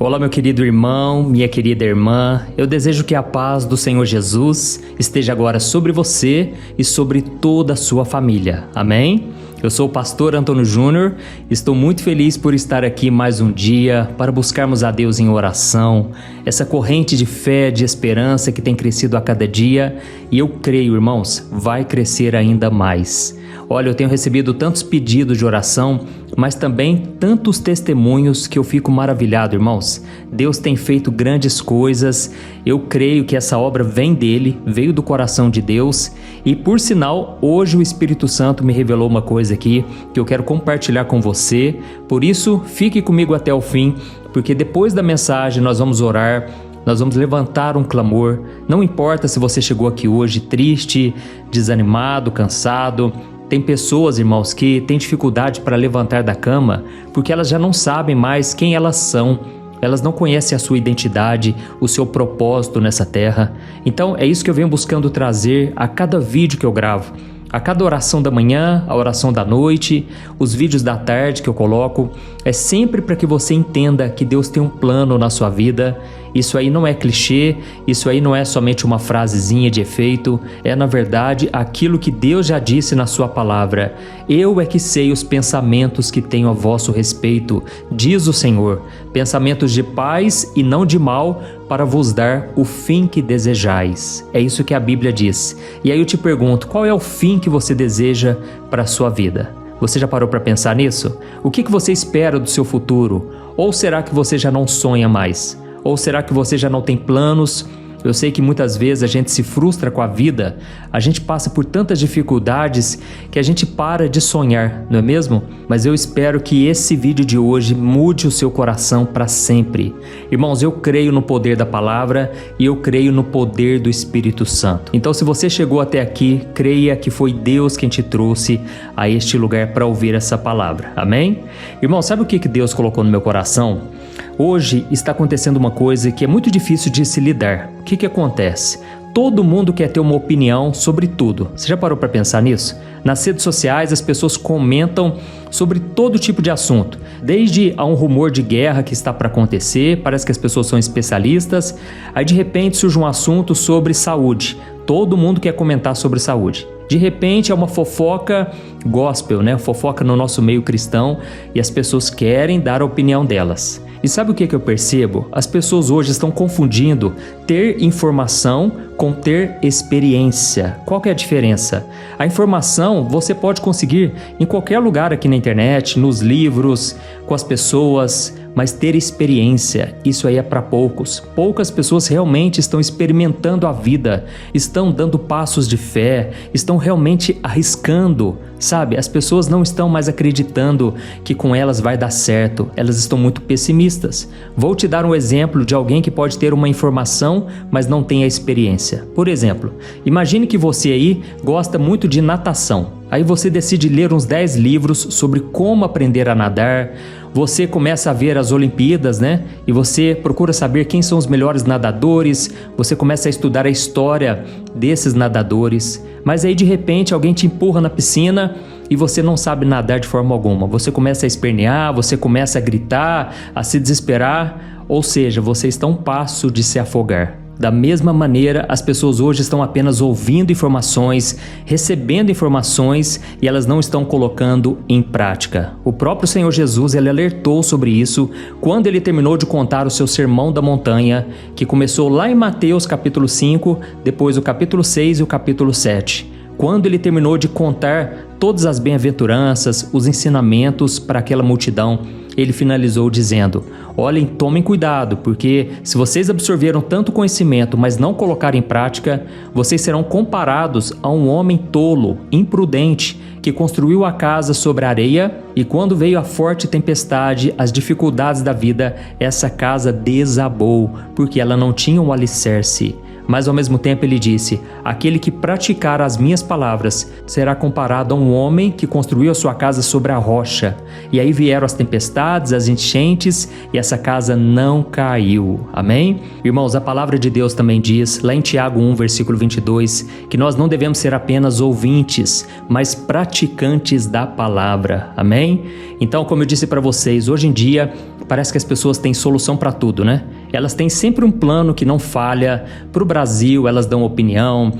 Olá, meu querido irmão, minha querida irmã. Eu desejo que a paz do Senhor Jesus esteja agora sobre você e sobre toda a sua família. Amém? Eu sou o pastor Antônio Júnior. Estou muito feliz por estar aqui mais um dia para buscarmos a Deus em oração. Essa corrente de fé, de esperança que tem crescido a cada dia e eu creio, irmãos, vai crescer ainda mais. Olha, eu tenho recebido tantos pedidos de oração, mas também tantos testemunhos que eu fico maravilhado, irmãos. Deus tem feito grandes coisas, eu creio que essa obra vem dele, veio do coração de Deus e, por sinal, hoje o Espírito Santo me revelou uma coisa aqui que eu quero compartilhar com você. Por isso, fique comigo até o fim, porque depois da mensagem nós vamos orar. Nós vamos levantar um clamor. Não importa se você chegou aqui hoje triste, desanimado, cansado. Tem pessoas, irmãos, que têm dificuldade para levantar da cama porque elas já não sabem mais quem elas são. Elas não conhecem a sua identidade, o seu propósito nessa terra. Então é isso que eu venho buscando trazer a cada vídeo que eu gravo. A cada oração da manhã, a oração da noite, os vídeos da tarde que eu coloco, é sempre para que você entenda que Deus tem um plano na sua vida. Isso aí não é clichê, isso aí não é somente uma frasezinha de efeito, é na verdade aquilo que Deus já disse na sua palavra. Eu é que sei os pensamentos que tenho a vosso respeito, diz o Senhor, pensamentos de paz e não de mal, para vos dar o fim que desejais. É isso que a Bíblia diz. E aí eu te pergunto, qual é o fim que você deseja para a sua vida? Você já parou para pensar nisso? O que você espera do seu futuro? Ou será que você já não sonha mais? Ou será que você já não tem planos? Eu sei que muitas vezes a gente se frustra com a vida, a gente passa por tantas dificuldades que a gente para de sonhar, não é mesmo? Mas eu espero que esse vídeo de hoje mude o seu coração para sempre. Irmãos, eu creio no poder da palavra e eu creio no poder do Espírito Santo. Então, se você chegou até aqui, creia que foi Deus quem te trouxe a este lugar para ouvir essa palavra. Amém? Irmão, sabe o que Deus colocou no meu coração? Hoje está acontecendo uma coisa que é muito difícil de se lidar. O que acontece? Todo mundo quer ter uma opinião sobre tudo. Você já parou para pensar nisso? Nas redes sociais as pessoas comentam sobre todo tipo de assunto. Desde a um rumor de guerra que está para acontecer, parece que as pessoas são especialistas. Aí de repente surge um assunto sobre saúde. Todo mundo quer comentar sobre saúde. De repente é uma fofoca gospel, né? Fofoca no nosso meio cristão e as pessoas querem dar a opinião delas. E sabe o que eu percebo? As pessoas hoje estão confundindo ter informação com ter experiência. Qual que é a diferença? A informação você pode conseguir em qualquer lugar aqui na internet, nos livros, com as pessoas, mas ter experiência, isso aí é para poucos. Poucas pessoas realmente estão experimentando a vida, estão dando passos de fé, estão realmente arriscando, sabe? As pessoas não estão mais acreditando que com elas vai dar certo, elas estão muito pessimistas. Vou te dar um exemplo de alguém que pode ter uma informação, mas não tem a experiência. Por exemplo, imagine que você aí gosta muito de natação. Aí você decide ler uns 10 livros sobre como aprender a nadar. Você começa a ver as Olimpíadas, né? E você procura saber quem são os melhores nadadores. Você começa a estudar a história desses nadadores. Mas aí de repente alguém te empurra na piscina e você não sabe nadar de forma alguma. Você começa a espernear, você começa a gritar, a se desesperar. Ou seja, você está a um passo de se afogar. Da mesma maneira, as pessoas hoje estão apenas ouvindo informações, recebendo informações e elas não estão colocando em prática. O próprio Senhor Jesus, ele alertou sobre isso quando ele terminou de contar o seu sermão da montanha, que começou lá em Mateus capítulo 5, depois o capítulo 6 e o capítulo 7. Quando ele terminou de contar todas as bem-aventuranças, os ensinamentos para aquela multidão, ele finalizou dizendo: olhem, tomem cuidado, porque se vocês absorveram tanto conhecimento, mas não colocarem em prática, vocês serão comparados a um homem tolo, imprudente, que construiu a casa sobre a areia e quando veio a forte tempestade, as dificuldades da vida, essa casa desabou, porque ela não tinha um alicerce. Mas ao mesmo tempo ele disse: aquele que praticar as minhas palavras será comparado a um homem que construiu a sua casa sobre a rocha. E aí vieram as tempestades, as enchentes, e essa casa não caiu. Amém? Irmãos, a palavra de Deus também diz, lá em Tiago 1, versículo 22, que nós não devemos ser apenas ouvintes, mas praticantes da palavra. Amém? Então, como eu disse para vocês, hoje em dia, parece que as pessoas têm solução para tudo, né? Elas têm sempre um plano que não falha. Para o Brasil, elas dão opinião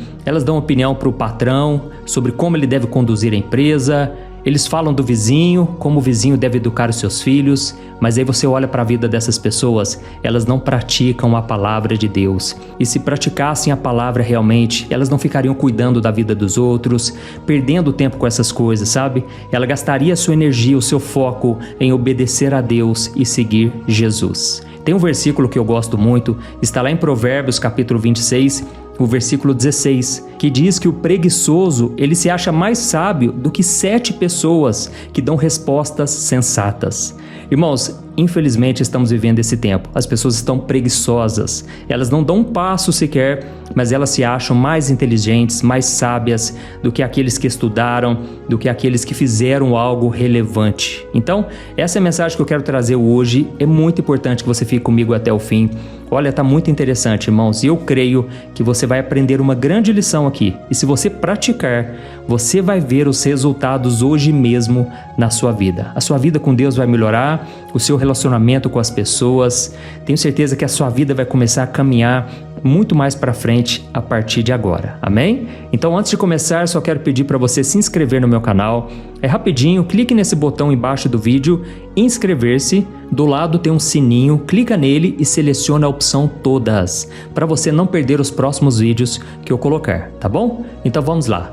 para o patrão sobre como ele deve conduzir a empresa. Eles falam do vizinho, como o vizinho deve educar os seus filhos, mas aí você olha para a vida dessas pessoas, elas não praticam a palavra de Deus. E se praticassem a palavra realmente, elas não ficariam cuidando da vida dos outros, perdendo tempo com essas coisas, sabe? Ela gastaria a sua energia, o seu foco em obedecer a Deus e seguir Jesus. Tem um versículo que eu gosto muito, está lá em Provérbios capítulo 26, o versículo 16, que diz que o preguiçoso, ele se acha mais sábio do que 7 pessoas que dão respostas sensatas. Irmãos, infelizmente estamos vivendo esse tempo. As pessoas estão preguiçosas. Elas não dão um passo sequer, mas elas se acham mais inteligentes, mais sábias do que aqueles que estudaram, do que aqueles que fizeram algo relevante. Então, essa é a mensagem que eu quero trazer hoje. É muito importante que você fique comigo até o fim. Olha, está muito interessante, irmãos, e eu creio que você vai aprender uma grande lição aqui. E se você praticar, você vai ver os resultados hoje mesmo na sua vida. A sua vida com Deus vai melhorar, o seu relacionamento com as pessoas. Tenho certeza que a sua vida vai começar a caminhar muito mais para frente a partir de agora. Amém? Então, antes de começar, só quero pedir para você se inscrever no meu canal. É rapidinho, clique nesse botão embaixo do vídeo, inscrever-se. Do lado tem um sininho, clica nele e seleciona a opção todas, para você não perder os próximos vídeos que eu colocar, tá bom? Então vamos lá.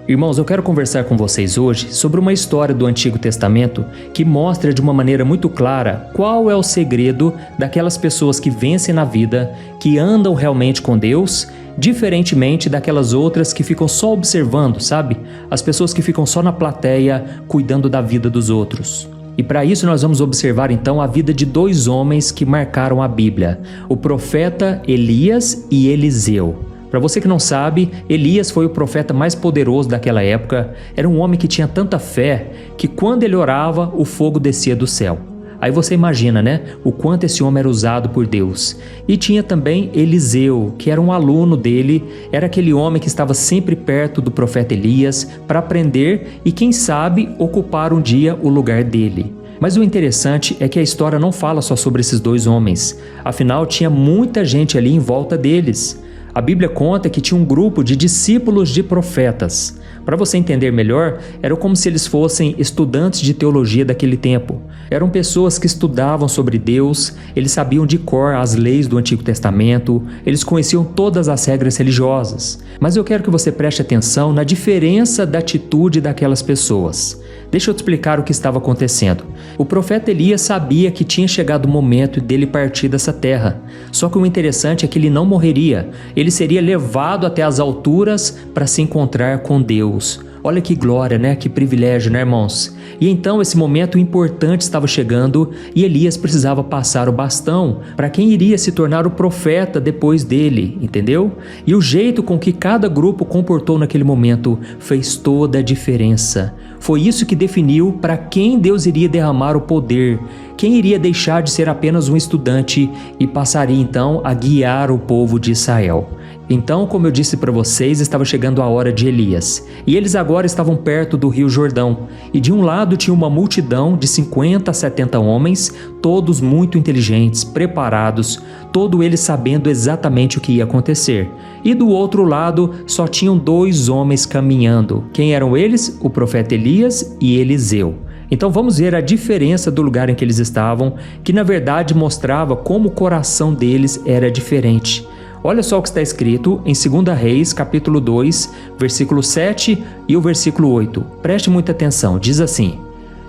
Irmãos, eu quero conversar com vocês hoje sobre uma história do Antigo Testamento que mostra de uma maneira muito clara qual é o segredo daquelas pessoas que vencem na vida, que andam realmente com Deus, diferentemente daquelas outras que ficam só observando, sabe? As pessoas que ficam só na plateia, cuidando da vida dos outros. E para isso nós vamos observar então a vida de 2 homens que marcaram a Bíblia, o profeta Elias e Eliseu. Para você que não sabe, Elias foi o profeta mais poderoso daquela época. Era um homem que tinha tanta fé que quando ele orava, o fogo descia do céu. Aí você imagina, né? O quanto esse homem era usado por Deus. E tinha também Eliseu, que era um aluno dele, era aquele homem que estava sempre perto do profeta Elias para aprender e, quem sabe, ocupar um dia o lugar dele. Mas o interessante é que a história não fala só sobre esses 2 homens. Afinal, tinha muita gente ali em volta deles. A Bíblia conta que tinha um grupo de discípulos de profetas. Para você entender melhor, eram como se eles fossem estudantes de teologia daquele tempo. Eram pessoas que estudavam sobre Deus, eles sabiam de cor as leis do Antigo Testamento, eles conheciam todas as regras religiosas. Mas eu quero que você preste atenção na diferença da atitude daquelas pessoas. Deixa eu te explicar o que estava acontecendo. O profeta Elias sabia que tinha chegado o momento dele partir dessa terra. Só que o interessante é que ele não morreria. Ele seria levado até as alturas para se encontrar com Deus. Olha que glória, né? Que privilégio, né, irmãos? E então esse momento importante estava chegando e Elias precisava passar o bastão para quem iria se tornar o profeta depois dele, entendeu? E o jeito com que cada grupo comportou naquele momento fez toda a diferença. Foi isso que definiu para quem Deus iria derramar o poder, quem iria deixar de ser apenas um estudante e passaria então a guiar o povo de Israel. Então, como eu disse para vocês, estava chegando a hora de Elias. E eles agora estavam perto do Rio Jordão. E de um lado tinha uma multidão de 50 a 70 homens, todos muito inteligentes, preparados, todos eles sabendo exatamente o que ia acontecer. E do outro lado só tinham 2 homens caminhando. Quem eram eles? O profeta Elias e Eliseu. Então vamos ver a diferença do lugar em que eles estavam, que na verdade mostrava como o coração deles era diferente. Olha só o que está escrito em 2 Reis, capítulo 2, versículo 7 e o versículo 8. Preste muita atenção, diz assim: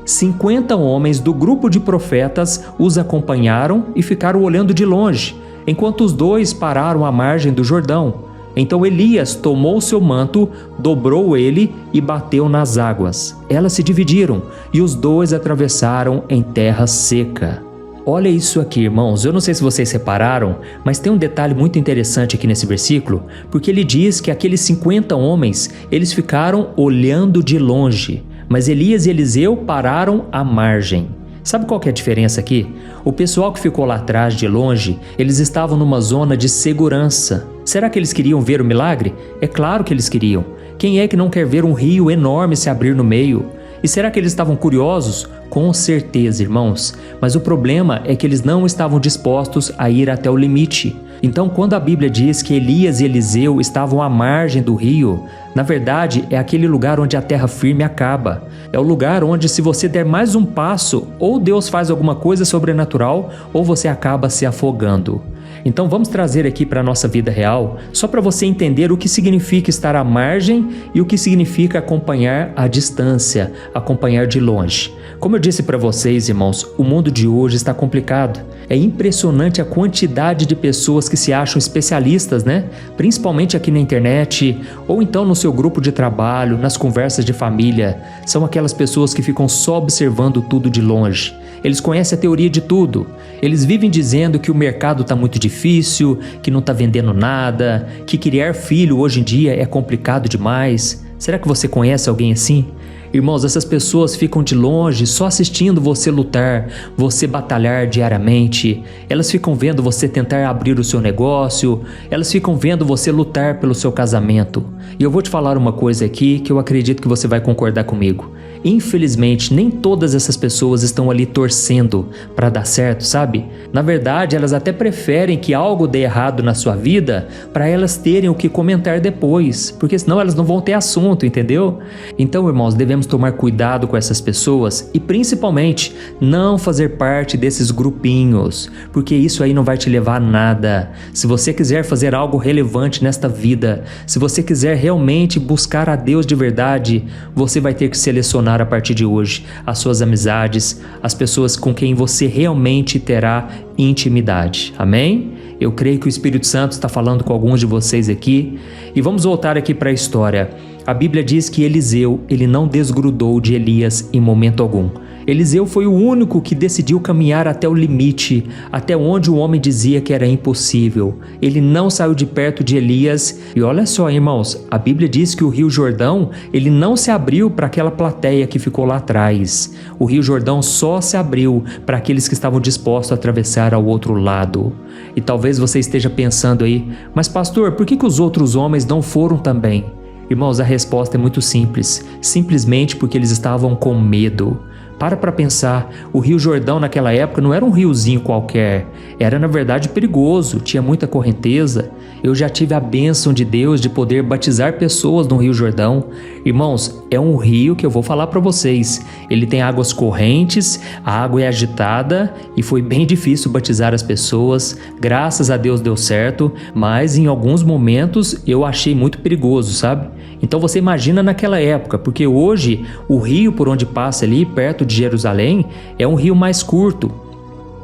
50 homens do grupo de profetas os acompanharam e ficaram olhando de longe, enquanto os 2 pararam à margem do Jordão. Então Elias tomou seu manto, dobrou ele e bateu nas águas. Elas se dividiram e os 2 atravessaram em terra seca. Olha isso aqui, irmãos, eu não sei se vocês repararam, mas tem um detalhe muito interessante aqui nesse versículo, porque ele diz que aqueles 50 homens, eles ficaram olhando de longe, mas Elias e Eliseu pararam à margem. Sabe qual que é a diferença aqui? O pessoal que ficou lá atrás de longe, eles estavam numa zona de segurança. Será que eles queriam ver o milagre? É claro que eles queriam. Quem é que não quer ver um rio enorme se abrir no meio? E será que eles estavam curiosos? Com certeza, irmãos. Mas o problema é que eles não estavam dispostos a ir até o limite. Então, quando a Bíblia diz que Elias e Eliseu estavam à margem do rio, na verdade é aquele lugar onde a terra firme acaba. É o lugar onde, se você der mais um passo, ou Deus faz alguma coisa sobrenatural, ou você acaba se afogando. Então vamos trazer aqui para a nossa vida real, só para você entender o que significa estar à margem e o que significa acompanhar à distância, acompanhar de longe. Como eu disse para vocês, irmãos, o mundo de hoje está complicado. É impressionante a quantidade de pessoas que se acham especialistas, né? Principalmente aqui na internet, ou então no seu grupo de trabalho, nas conversas de família. São aquelas pessoas que ficam só observando tudo de longe. Eles conhecem a teoria de tudo. Eles vivem dizendo que o mercado está muito difícil, que não está vendendo nada, que criar filho hoje em dia é complicado demais. Será que você conhece alguém assim? Irmãos, essas pessoas ficam de longe só assistindo você lutar, você batalhar diariamente. Elas ficam vendo você tentar abrir o seu negócio, elas ficam vendo você lutar pelo seu casamento. E eu vou te falar uma coisa aqui que eu acredito que você vai concordar comigo. Infelizmente, nem todas essas pessoas estão ali torcendo para dar certo, sabe? Na verdade, elas até preferem que algo dê errado na sua vida para elas terem o que comentar depois, porque senão elas não vão ter assunto, entendeu? Então, irmãos, devemos tomar cuidado com essas pessoas e principalmente não fazer parte desses grupinhos, porque isso aí não vai te levar a nada. Se você quiser fazer algo relevante nesta vida, se você quiser realmente buscar a Deus de verdade, você vai ter que selecionar a partir de hoje as suas amizades, as pessoas com quem você realmente terá intimidade. Amém? Eu creio que o Espírito Santo está falando com alguns de vocês aqui. E vamos voltar aqui para a história. A Bíblia diz que Eliseu, ele não desgrudou de Elias em momento algum. Eliseu foi o único que decidiu caminhar até o limite, até onde o homem dizia que era impossível. Ele não saiu de perto de Elias. E olha só, irmãos, a Bíblia diz que o Rio Jordão, ele não se abriu para aquela plateia que ficou lá atrás. O Rio Jordão só se abriu para aqueles que estavam dispostos a atravessar ao outro lado. E talvez você esteja pensando aí, mas pastor, por que os outros homens não foram também? Irmãos, a resposta é muito simples, simplesmente porque eles estavam com medo. Para pensar, o Rio Jordão naquela época não era um riozinho qualquer, era na verdade perigoso, tinha muita correnteza. Eu já tive a bênção de Deus de poder batizar pessoas no Rio Jordão. Irmãos, é um rio que eu vou falar para vocês, ele tem águas correntes, a água é agitada e foi bem difícil batizar as pessoas. Graças a Deus deu certo, mas em alguns momentos eu achei muito perigoso, sabe? Então você imagina naquela época, porque hoje o rio por onde passa ali perto de Jerusalém é um rio mais curto.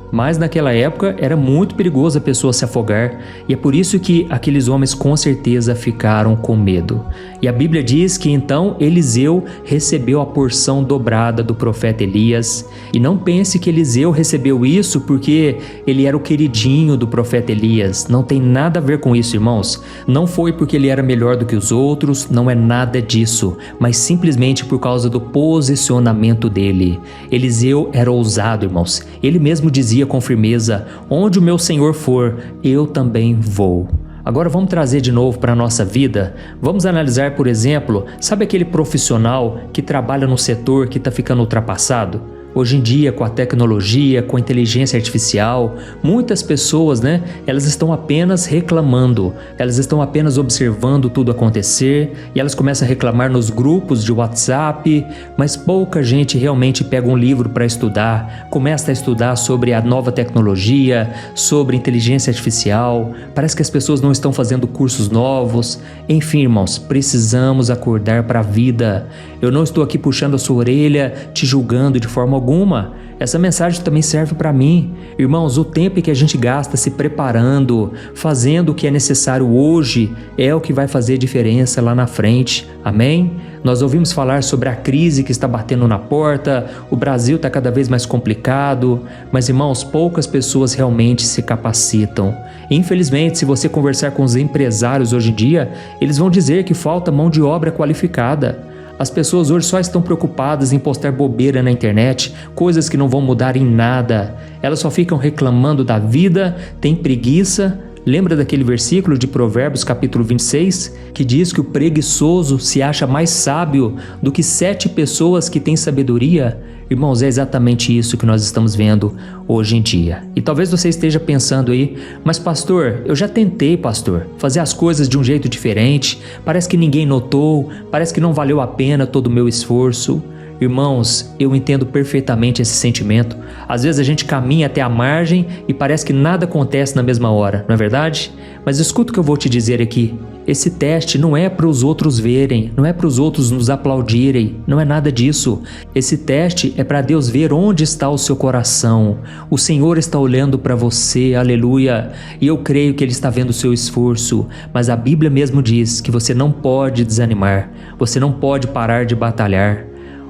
Mas naquela época era muito perigoso a pessoa se afogar, e é por isso que aqueles homens com certeza ficaram com medo. E a Bíblia diz que então Eliseu recebeu a porção dobrada do profeta Elias. E não pense que Eliseu recebeu isso porque ele era o queridinho do profeta Elias. Não tem nada a ver com isso, irmãos. Não foi porque ele era melhor do que os outros, não é nada disso, mas simplesmente por causa do posicionamento dele. Eliseu era ousado, irmãos. Ele mesmo dizia com firmeza: onde o meu Senhor for, eu também vou. Agora vamos trazer de novo para a nossa vida. Vamos analisar, por exemplo, sabe aquele profissional que trabalha no setor que está ficando ultrapassado? Hoje em dia, com a tecnologia, com a inteligência artificial, muitas pessoas, elas estão apenas reclamando, elas estão apenas observando tudo acontecer e elas começam a reclamar nos grupos de WhatsApp, mas pouca gente realmente pega um livro para estudar, começa a estudar sobre a nova tecnologia, sobre inteligência artificial. Parece que as pessoas não estão fazendo cursos novos. Enfim, irmãos, precisamos acordar para a vida. Eu não estou aqui puxando a sua orelha, te julgando de forma alguma. Essa mensagem também serve para mim. Irmãos, o tempo que a gente gasta se preparando, fazendo o que é necessário hoje, é o que vai fazer diferença lá na frente. Amém? Nós ouvimos falar sobre a crise que está batendo na porta, o Brasil está cada vez mais complicado, mas irmãos, poucas pessoas realmente se capacitam. Infelizmente, se você conversar com os empresários hoje em dia, eles vão dizer que falta mão de obra qualificada. As pessoas hoje só estão preocupadas em postar bobeira na internet, coisas que não vão mudar em nada. Elas só ficam reclamando da vida, têm preguiça. Lembra daquele versículo de Provérbios capítulo 26, que diz que o preguiçoso se acha mais sábio do que 7 pessoas que têm sabedoria? Irmãos, é exatamente isso que nós estamos vendo hoje em dia. E talvez você esteja pensando aí, mas pastor, eu já tentei, pastor, fazer as coisas de um jeito diferente, parece que ninguém notou, parece que não valeu a pena todo o meu esforço. Irmãos, eu entendo perfeitamente esse sentimento. Às vezes a gente caminha até a margem e parece que nada acontece na mesma hora, não é verdade? Mas escuta o que eu vou te dizer aqui. Esse teste não é para os outros verem, não é para os outros nos aplaudirem, não é nada disso. Esse teste é para Deus ver onde está o seu coração. O Senhor está olhando para você, aleluia. E eu creio que Ele está vendo o seu esforço. Mas a Bíblia mesmo diz que você não pode desanimar, você não pode parar de batalhar.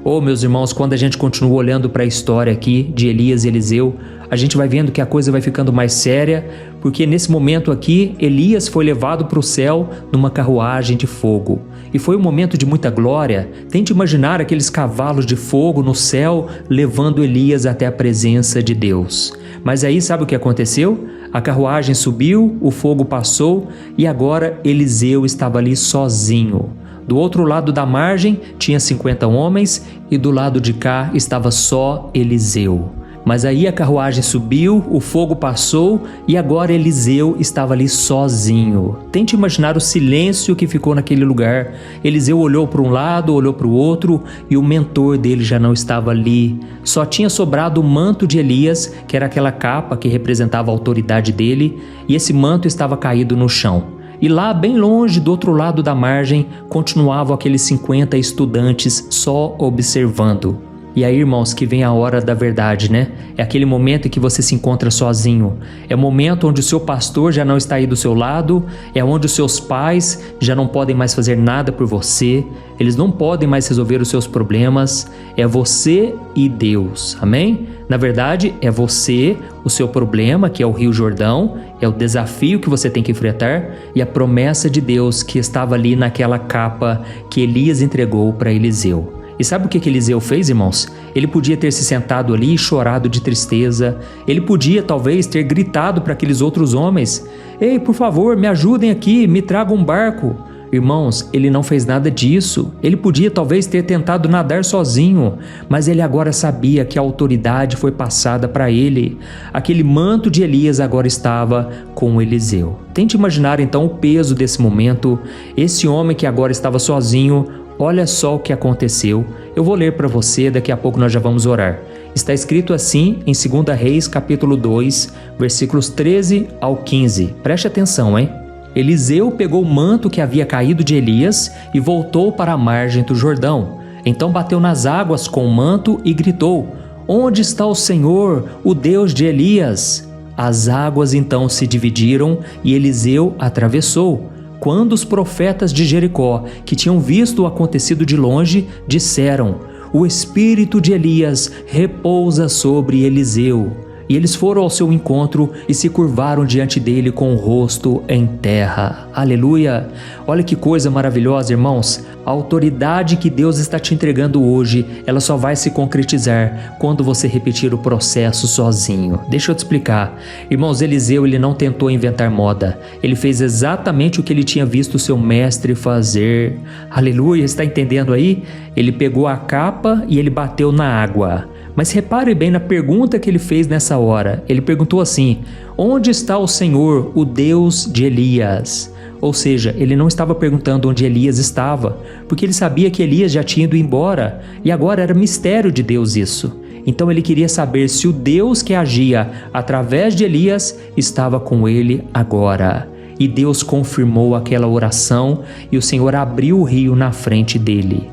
Oh, meus irmãos, quando a gente continua olhando para a história aqui de Elias e Eliseu, a gente vai vendo que a coisa vai ficando mais séria, porque nesse momento aqui, Elias foi levado para o céu numa carruagem de fogo. E foi um momento de muita glória. Tente imaginar aqueles cavalos de fogo no céu levando Elias até a presença de Deus. Mas aí sabe o que aconteceu? A carruagem subiu, o fogo passou e agora Eliseu estava ali sozinho. Do outro lado da margem tinha 50 homens e do lado de cá estava só Eliseu. Mas aí a carruagem subiu, o fogo passou e agora Eliseu estava ali sozinho. Tente imaginar o silêncio que ficou naquele lugar. Eliseu olhou para um lado, olhou para o outro e o mentor dele já não estava ali. Só tinha sobrado o manto de Elias, que era aquela capa que representava a autoridade dele, e esse manto estava caído no chão. E lá, bem longe, do outro lado da margem, continuavam aqueles 50 estudantes só observando. E aí, irmãos, que vem a hora da verdade, né? É aquele momento em que você se encontra sozinho. É o momento onde o seu pastor já não está aí do seu lado, é onde os seus pais já não podem mais fazer nada por você, eles não podem mais resolver os seus problemas. É você e Deus, amém? Na verdade, é você, o seu problema, que é o Rio Jordão, é o desafio que você tem que enfrentar e a promessa de Deus que estava ali naquela capa que Elias entregou para Eliseu. E sabe o que Eliseu fez, irmãos? Ele podia ter se sentado ali e chorado de tristeza. Ele podia, talvez, ter gritado para aqueles outros homens: "Ei, por favor, me ajudem aqui, me tragam um barco." Irmãos, ele não fez nada disso. Ele podia, talvez, ter tentado nadar sozinho, mas ele agora sabia que a autoridade foi passada para ele. Aquele manto de Elias agora estava com Eliseu. Tente imaginar, então, o peso desse momento. Esse homem que agora estava sozinho. Olha só o que aconteceu. Eu vou ler para você, daqui a pouco nós já vamos orar. Está escrito assim em 2 Reis, capítulo 2, versículos 13 ao 15. Preste atenção, hein? Eliseu pegou o manto que havia caído de Elias e voltou para a margem do Jordão. Então bateu nas águas com o manto e gritou: "Onde está o Senhor, o Deus de Elias?" As águas então se dividiram e Eliseu atravessou. Quando os profetas de Jericó, que tinham visto o acontecido de longe, disseram: "O espírito de Elias repousa sobre Eliseu." E eles foram ao seu encontro e se curvaram diante dele com o rosto em terra. Aleluia! Olha que coisa maravilhosa, irmãos. A autoridade que Deus está te entregando hoje, ela só vai se concretizar quando você repetir o processo sozinho. Deixa eu te explicar. Irmãos, Eliseu, ele não tentou inventar moda. Ele fez exatamente o que ele tinha visto o seu mestre fazer. Aleluia! Está entendendo aí? Ele pegou a capa e ele bateu na água. Mas repare bem na pergunta que ele fez nessa hora. Ele perguntou assim: "Onde está o Senhor, o Deus de Elias?" Ou seja, ele não estava perguntando onde Elias estava, porque ele sabia que Elias já tinha ido embora, e agora era mistério de Deus isso. Então ele queria saber se o Deus que agia através de Elias estava com ele agora. E Deus confirmou aquela oração e o Senhor abriu o rio na frente dele.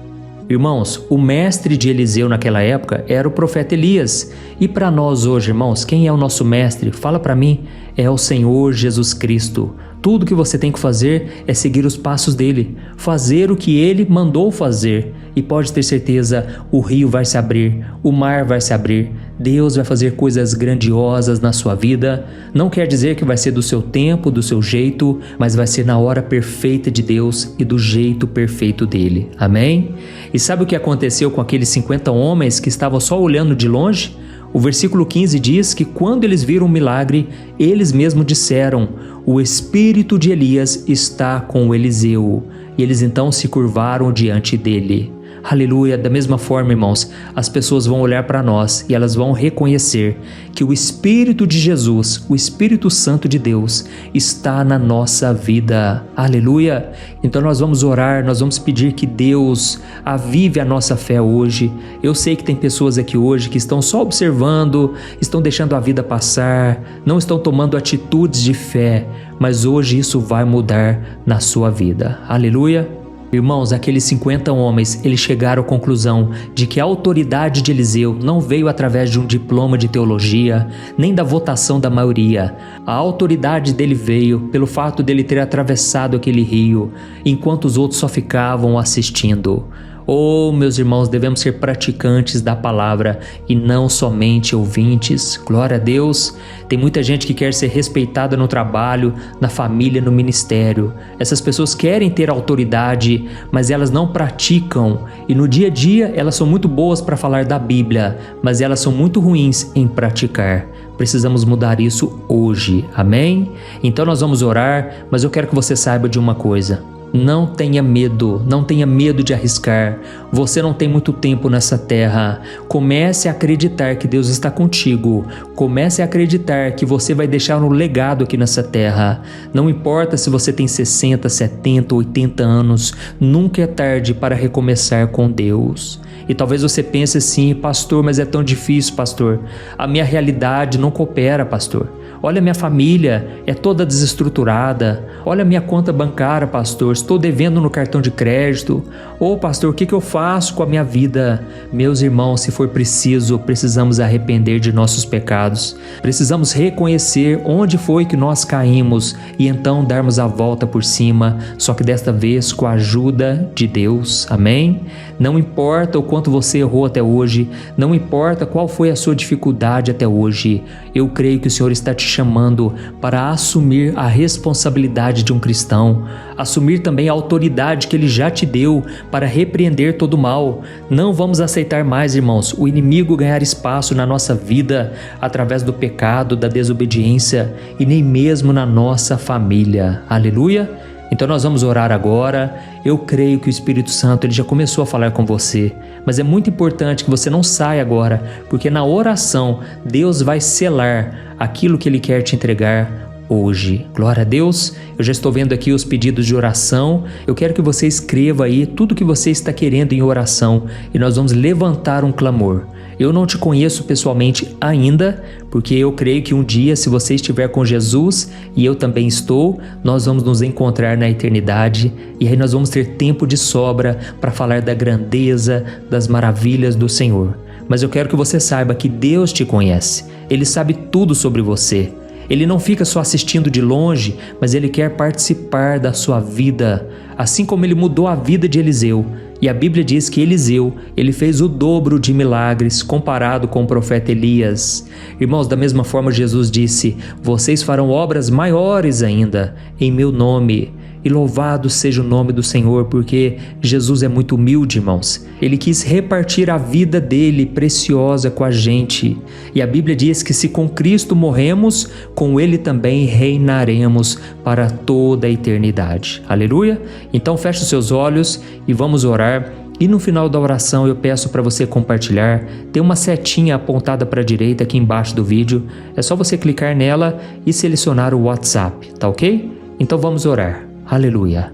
Irmãos, o mestre de Eliseu naquela época era o profeta Elias. E para nós hoje, irmãos, quem é o nosso mestre? Fala para mim. É o Senhor Jesus Cristo. Tudo que você tem que fazer é seguir os passos dele, fazer o que ele mandou fazer. E pode ter certeza, o rio vai se abrir, o mar vai se abrir, Deus vai fazer coisas grandiosas na sua vida. Não quer dizer que vai ser do seu tempo, do seu jeito, mas vai ser na hora perfeita de Deus e do jeito perfeito dele. Amém? E sabe o que aconteceu com aqueles 50 homens que estavam só olhando de longe? O versículo 15 diz que quando eles viram o milagre, eles mesmos disseram: o espírito de Elias está com Eliseu. E eles então se curvaram diante dele. Aleluia! Da mesma forma, irmãos, as pessoas vão olhar para nós e elas vão reconhecer que o Espírito de Jesus, o Espírito Santo de Deus, está na nossa vida. Aleluia! Então nós vamos orar, nós vamos pedir que Deus avive a nossa fé hoje. Eu sei que tem pessoas aqui hoje que estão só observando, estão deixando a vida passar, não estão tomando atitudes de fé, mas hoje isso vai mudar na sua vida. Aleluia! Irmãos, aqueles 50 homens, eles chegaram à conclusão de que a autoridade de Eliseu não veio através de um diploma de teologia, nem da votação da maioria. A autoridade dele veio pelo fato dele ter atravessado aquele rio, enquanto os outros só ficavam assistindo. Oh, meus irmãos, devemos ser praticantes da palavra e não somente ouvintes. Glória a Deus. Tem muita gente que quer ser respeitada no trabalho, na família, no ministério. Essas pessoas querem ter autoridade, mas elas não praticam. E no dia a dia elas são muito boas para falar da Bíblia, mas elas são muito ruins em praticar. Precisamos mudar isso hoje, amém? Então nós vamos orar, mas eu quero que você saiba de uma coisa. Não tenha medo, não tenha medo de arriscar. Você não tem muito tempo nessa terra. Comece a acreditar que Deus está contigo. Comece a acreditar que você vai deixar um legado aqui nessa terra. Não importa se você tem 60, 70, 80 anos, nunca é tarde para recomeçar com Deus. E talvez você pense assim: pastor, mas é tão difícil, pastor. A minha realidade não coopera, pastor. Olha, minha família é toda desestruturada. Olha, minha conta bancária, pastor, estou devendo no cartão de crédito. Ô, pastor, o que eu faço com a minha vida? Meus irmãos, se for preciso, precisamos arrepender de nossos pecados. Precisamos reconhecer onde foi que nós caímos e então darmos a volta por cima, só que desta vez com a ajuda de Deus. Amém? Não importa o quanto você errou até hoje, não importa qual foi a sua dificuldade até hoje, eu creio que o Senhor está te chamando para assumir a responsabilidade de um cristão, assumir também a autoridade que Ele já te deu para repreender todo o mal. Não vamos aceitar mais, irmãos, o inimigo ganhar espaço na nossa vida através do pecado, da desobediência e nem mesmo na nossa família. Aleluia! Então nós vamos orar agora. Eu creio que o Espírito Santo ele já começou a falar com você, mas é muito importante que você não saia agora, porque na oração Deus vai selar aquilo que Ele quer te entregar hoje. Glória a Deus. Eu já estou vendo aqui os pedidos de oração. Eu quero que você escreva aí tudo que você está querendo em oração e nós vamos levantar um clamor. Eu não te conheço pessoalmente ainda, porque eu creio que um dia, se você estiver com Jesus e eu também estou, nós vamos nos encontrar na eternidade e aí nós vamos ter tempo de sobra para falar da grandeza, das maravilhas do Senhor. Mas eu quero que você saiba que Deus te conhece, Ele sabe tudo sobre você. Ele não fica só assistindo de longe, mas Ele quer participar da sua vida, assim como Ele mudou a vida de Eliseu. E a Bíblia diz que Eliseu, ele fez o dobro de milagres comparado com o profeta Elias. Irmãos, da mesma forma Jesus disse: vocês farão obras maiores ainda em meu nome. E louvado seja o nome do Senhor, porque Jesus é muito humilde, irmãos. Ele quis repartir a vida dele preciosa com a gente. E a Bíblia diz que se com Cristo morremos, com Ele também reinaremos para toda a eternidade. Aleluia? Então feche os seus olhos e vamos orar. E no final da oração eu peço para você compartilhar. Tem uma setinha apontada para a direita aqui embaixo do vídeo. É só você clicar nela e selecionar o WhatsApp, tá ok? Então vamos orar. Aleluia.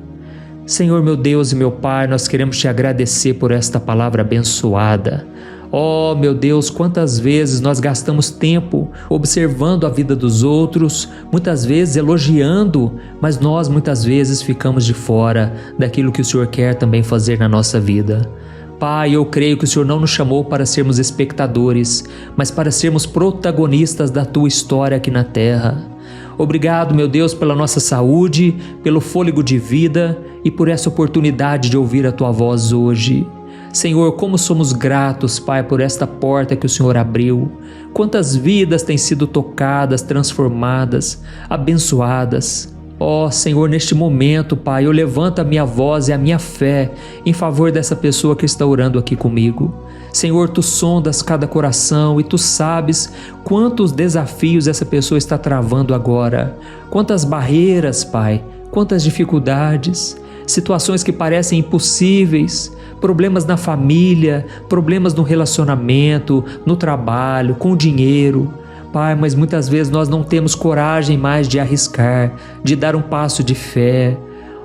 Senhor, meu Deus e meu Pai, nós queremos te agradecer por esta palavra abençoada. Oh, meu Deus, quantas vezes nós gastamos tempo observando a vida dos outros, muitas vezes elogiando, mas nós muitas vezes ficamos de fora daquilo que o Senhor quer também fazer na nossa vida. Pai, eu creio que o Senhor não nos chamou para sermos espectadores, mas para sermos protagonistas da Tua história aqui na terra. Obrigado, meu Deus, pela nossa saúde, pelo fôlego de vida e por essa oportunidade de ouvir a Tua voz hoje. Senhor, como somos gratos, Pai, por esta porta que o Senhor abriu. Quantas vidas têm sido tocadas, transformadas, abençoadas. Ó Senhor, neste momento, Pai, eu levanto a minha voz e a minha fé em favor dessa pessoa que está orando aqui comigo. Senhor, Tu sondas cada coração e Tu sabes quantos desafios essa pessoa está travando agora, quantas barreiras, Pai, quantas dificuldades, situações que parecem impossíveis, problemas na família, problemas no relacionamento, no trabalho, com o dinheiro. Pai, mas muitas vezes nós não temos coragem mais de arriscar, de dar um passo de fé.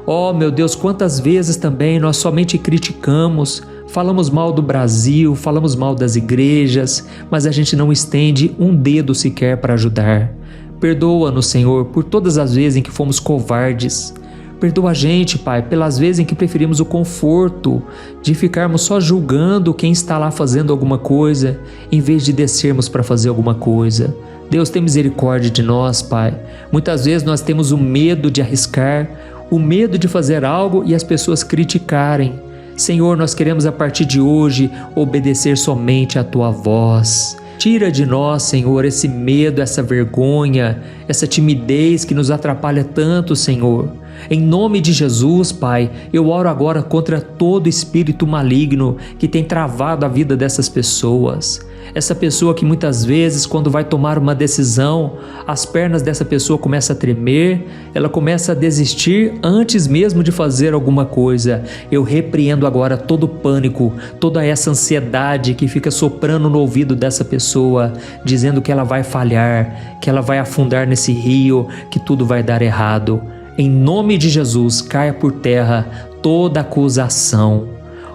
Oh, meu Deus, quantas vezes também nós somente criticamos, falamos mal do Brasil, falamos mal das igrejas, mas a gente não estende um dedo sequer para ajudar. Perdoa-nos, Senhor, por todas as vezes em que fomos covardes. Perdoa a gente, Pai, pelas vezes em que preferimos o conforto de ficarmos só julgando quem está lá fazendo alguma coisa, em vez de descermos para fazer alguma coisa. Deus, tem misericórdia de nós, Pai. Muitas vezes nós temos o medo de arriscar, o medo de fazer algo e as pessoas criticarem. Senhor, nós queremos a partir de hoje obedecer somente à Tua voz. Tira de nós, Senhor, esse medo, essa vergonha, essa timidez que nos atrapalha tanto, Senhor. Em nome de Jesus, Pai, eu oro agora contra todo espírito maligno que tem travado a vida dessas pessoas. Essa pessoa que muitas vezes, quando vai tomar uma decisão, as pernas dessa pessoa começam a tremer, ela começa a desistir antes mesmo de fazer alguma coisa. Eu repreendo agora todo o pânico, toda essa ansiedade que fica soprando no ouvido dessa pessoa, dizendo que ela vai falhar, que ela vai afundar nesse rio, que tudo vai dar errado. Em nome de Jesus, caia por terra toda acusação.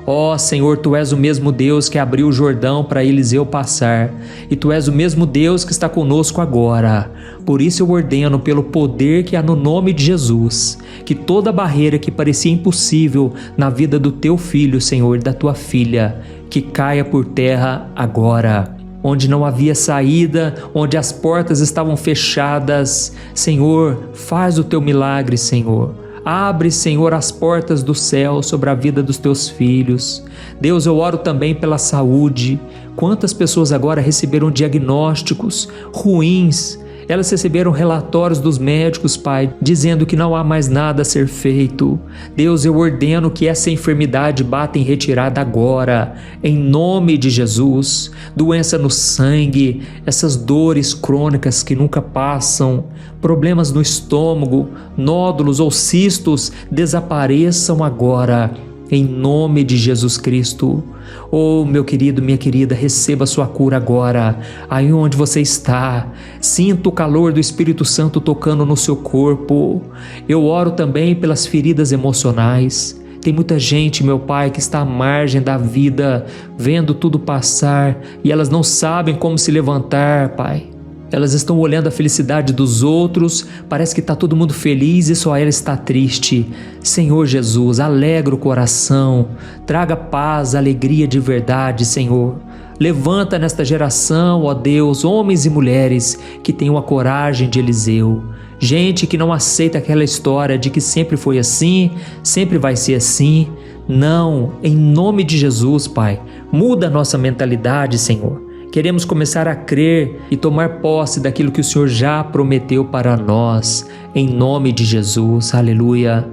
Ó Senhor, Tu és o mesmo Deus que abriu o Jordão para Eliseu passar, e Tu és o mesmo Deus que está conosco agora. Por isso eu ordeno, pelo poder que há no nome de Jesus, que toda barreira que parecia impossível na vida do Teu filho, Senhor, e da Tua filha, que caia por terra agora. Onde não havia saída, onde as portas estavam fechadas, Senhor, faz o Teu milagre, Senhor. Abre, Senhor, as portas do céu sobre a vida dos Teus filhos. Deus, eu oro também pela saúde. Quantas pessoas agora receberam diagnósticos ruins? Elas receberam relatórios dos médicos, Pai, dizendo que não há mais nada a ser feito. Deus, eu ordeno que essa enfermidade bata em retirada agora, em nome de Jesus. Doença no sangue, essas dores crônicas que nunca passam, problemas no estômago, nódulos ou cistos, desapareçam agora, em nome de Jesus Cristo. Oh, meu querido, minha querida, receba a sua cura agora, aí onde você está. Sinta o calor do Espírito Santo tocando no seu corpo. Eu oro também pelas feridas emocionais. Tem muita gente, meu Pai, que está à margem da vida, vendo tudo passar, e elas não sabem como se levantar, Pai. Elas estão olhando a felicidade dos outros, parece que está todo mundo feliz e só ela está triste. Senhor Jesus, alegra o coração, traga paz, alegria de verdade, Senhor. Levanta nesta geração, ó Deus, homens e mulheres que tenham a coragem de Eliseu. Gente que não aceita aquela história de que sempre foi assim, sempre vai ser assim. Não, em nome de Jesus, Pai, muda a nossa mentalidade, Senhor. Queremos começar a crer e tomar posse daquilo que o Senhor já prometeu para nós, em nome de Jesus, aleluia.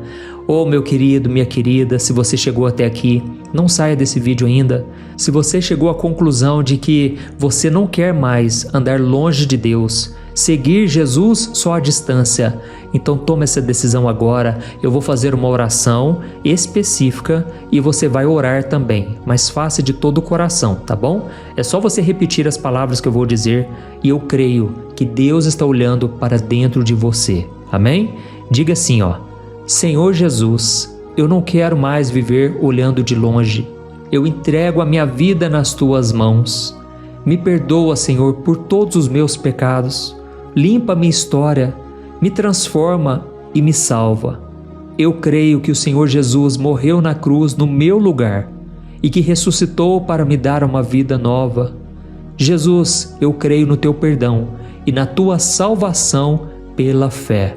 Oh, meu querido, minha querida, se você chegou até aqui, não saia desse vídeo ainda. Se você chegou à conclusão de que você não quer mais andar longe de Deus, seguir Jesus só à distância, então tome essa decisão agora. Eu vou fazer uma oração específica e você vai orar também, mas faça de todo o coração, tá bom? É só você repetir as palavras que eu vou dizer e eu creio que Deus está olhando para dentro de você, amém? Diga assim, ó: Senhor Jesus, eu não quero mais viver olhando de longe. Eu entrego a minha vida nas Tuas mãos. Me perdoa, Senhor, por todos os meus pecados. Limpa minha história, me transforma e me salva. Eu creio que o Senhor Jesus morreu na cruz no meu lugar e que ressuscitou para me dar uma vida nova. Jesus, eu creio no Teu perdão e na Tua salvação pela fé.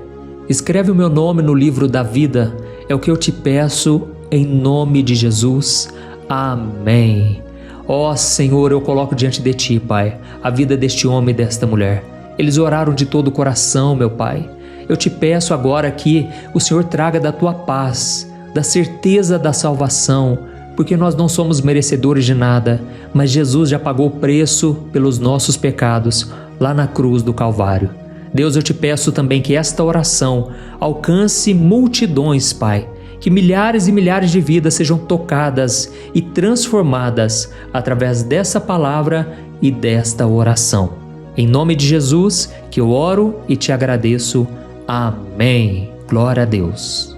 Escreve o meu nome no livro da vida, é o que eu te peço em nome de Jesus. Amém. Ó Senhor, eu coloco diante de Ti, Pai, a vida deste homem e desta mulher. Eles oraram de todo o coração, meu Pai. eu te peço agora que o Senhor traga da tua paz, da certeza da salvação, porque nós não somos merecedores de nada, mas Jesus já pagou o preço pelos nossos pecados lá na cruz do Calvário. Deus, eu te peço também que esta oração alcance multidões, Pai, que milhares e milhares de vidas sejam tocadas e transformadas através dessa palavra e desta oração. Em nome de Jesus, que eu oro e te agradeço. Amém. Glória a Deus.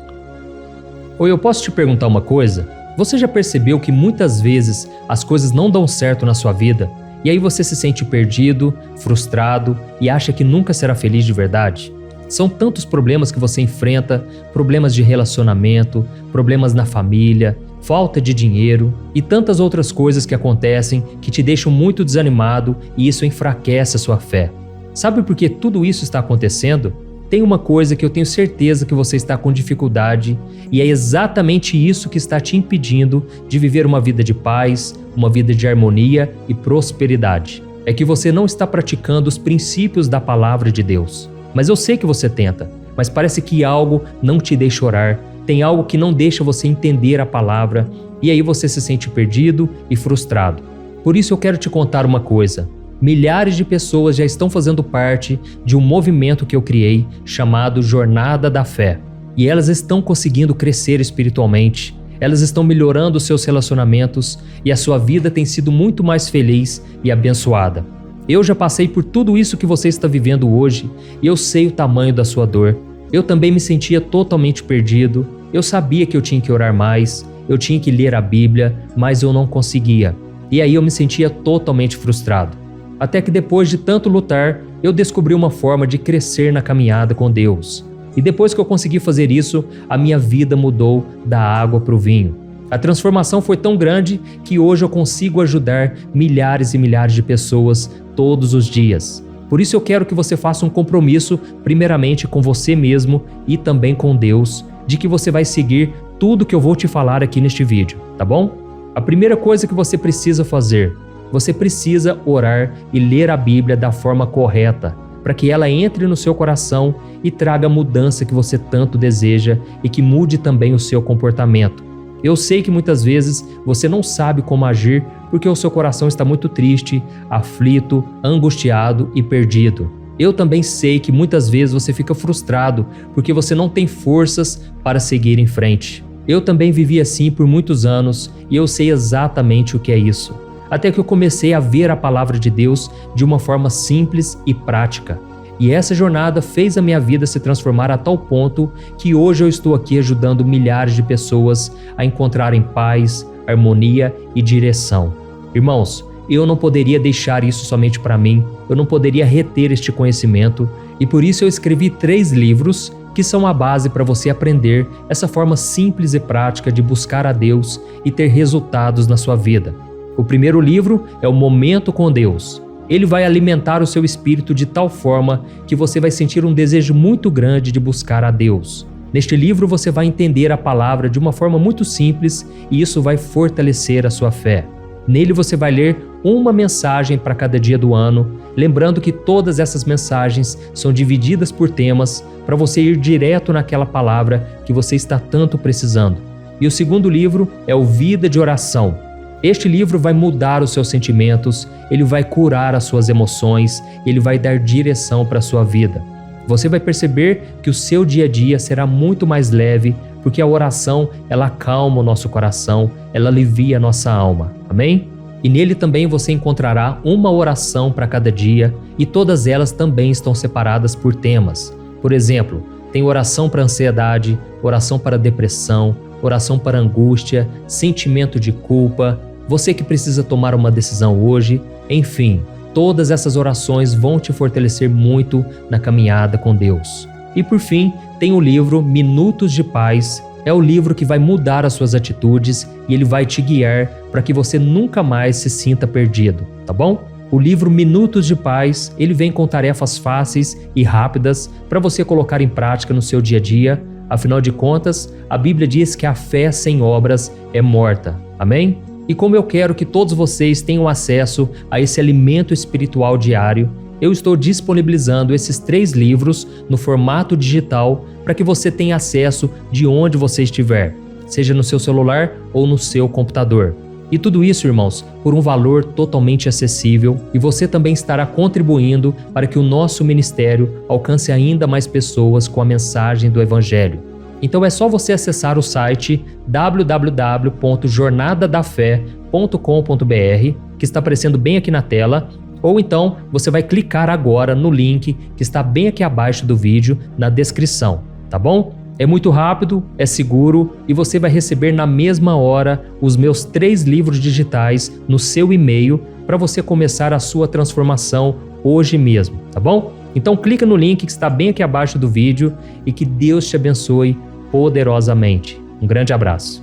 Oi, eu posso te perguntar uma coisa? Você já percebeu que muitas vezes as coisas não dão certo na sua vida e aí você se sente perdido, frustrado e acha que nunca será feliz de verdade? São tantos problemas que você enfrenta, problemas de relacionamento, problemas na família, falta de dinheiro e tantas outras coisas que acontecem que te deixam muito desanimado e isso enfraquece a sua fé. Sabe por que tudo isso está acontecendo? Tem uma coisa que eu tenho certeza que você está com dificuldade e é exatamente isso que está te impedindo de viver uma vida de paz, uma vida de harmonia e prosperidade. É que você não está praticando os princípios da palavra de Deus. Mas eu sei que você tenta, mas parece que algo não te deixa orar, tem algo que não deixa você entender a palavra e aí você se sente perdido e frustrado. Por isso eu quero te contar uma coisa. Milhares de pessoas já estão fazendo parte de um movimento que eu criei chamado Jornada da Fé. E elas estão conseguindo crescer espiritualmente, elas estão melhorando seus relacionamentos e a sua vida tem sido muito mais feliz e abençoada. Eu já passei por tudo isso que você está vivendo hoje e eu sei o tamanho da sua dor. Eu também me sentia totalmente perdido, eu sabia que eu tinha que orar mais, eu tinha que ler a Bíblia, mas eu não conseguia. E aí eu me sentia totalmente frustrado. Até que depois de tanto lutar, eu descobri uma forma de crescer na caminhada com Deus. E depois que eu consegui fazer isso, a minha vida mudou da água para o vinho. A transformação foi tão grande que hoje eu consigo ajudar milhares e milhares de pessoas todos os dias. Por isso eu quero que você faça um compromisso, primeiramente com você mesmo e também com Deus, de que você vai seguir tudo que eu vou te falar aqui neste vídeo, tá bom? A primeira coisa que você precisa fazer, você precisa orar e ler a Bíblia da forma correta, para que ela entre no seu coração e traga a mudança que você tanto deseja e que mude também o seu comportamento. Eu sei que muitas vezes você não sabe como agir porque o seu coração está muito triste, aflito, angustiado e perdido. Eu também sei que muitas vezes você fica frustrado porque você não tem forças para seguir em frente. Eu também vivi assim por muitos anos e eu sei exatamente o que é isso. Até que eu comecei a ver a palavra de Deus de uma forma simples e prática. E essa jornada fez a minha vida se transformar a tal ponto que hoje eu estou aqui ajudando milhares de pessoas a encontrarem paz, harmonia e direção. Irmãos, eu não poderia deixar isso somente para mim, eu não poderia reter este conhecimento e por isso eu escrevi 3 livros que são a base para você aprender essa forma simples e prática de buscar a Deus e ter resultados na sua vida. O primeiro livro é o Momento com Deus. Ele vai alimentar o seu espírito de tal forma que você vai sentir um desejo muito grande de buscar a Deus. Neste livro você vai entender a palavra de uma forma muito simples e isso vai fortalecer a sua fé. Nele você vai ler uma mensagem para cada dia do ano, lembrando que todas essas mensagens são divididas por temas para você ir direto naquela palavra que você está tanto precisando. E o segundo livro é o Vida de Oração. Este livro vai mudar os seus sentimentos, ele vai curar as suas emoções, ele vai dar direção para a sua vida. Você vai perceber que o seu dia a dia será muito mais leve, porque a oração, ela acalma o nosso coração, ela alivia a nossa alma. Amém? E nele também você encontrará uma oração para cada dia e todas elas também estão separadas por temas. Por exemplo, tem oração para ansiedade, oração para depressão, oração para angústia, sentimento de culpa, você que precisa tomar uma decisão hoje, enfim, todas essas orações vão te fortalecer muito na caminhada com Deus. E por fim, tem o livro Minutos de Paz, é o livro que vai mudar as suas atitudes e ele vai te guiar para que você nunca mais se sinta perdido, tá bom? O livro Minutos de Paz, ele vem com tarefas fáceis e rápidas para você colocar em prática no seu dia a dia. Afinal de contas, a Bíblia diz que a fé sem obras é morta. Amém? E como eu quero que todos vocês tenham acesso a esse alimento espiritual diário, eu estou disponibilizando esses 3 livros no formato digital para que você tenha acesso de onde você estiver, seja no seu celular ou no seu computador. E tudo isso, irmãos, por um valor totalmente acessível, e você também estará contribuindo para que o nosso ministério alcance ainda mais pessoas com a mensagem do Evangelho. Então é só você acessar o site www.jornadadafé.com.br, que está aparecendo bem aqui na tela, ou então você vai clicar agora no link que está bem aqui abaixo do vídeo, na descrição, tá bom? É muito rápido, é seguro e você vai receber na mesma hora os meus 3 livros digitais no seu e-mail para você começar a sua transformação hoje mesmo, tá bom? Então clica no link que está bem aqui abaixo do vídeo e que Deus te abençoe poderosamente. Um grande abraço.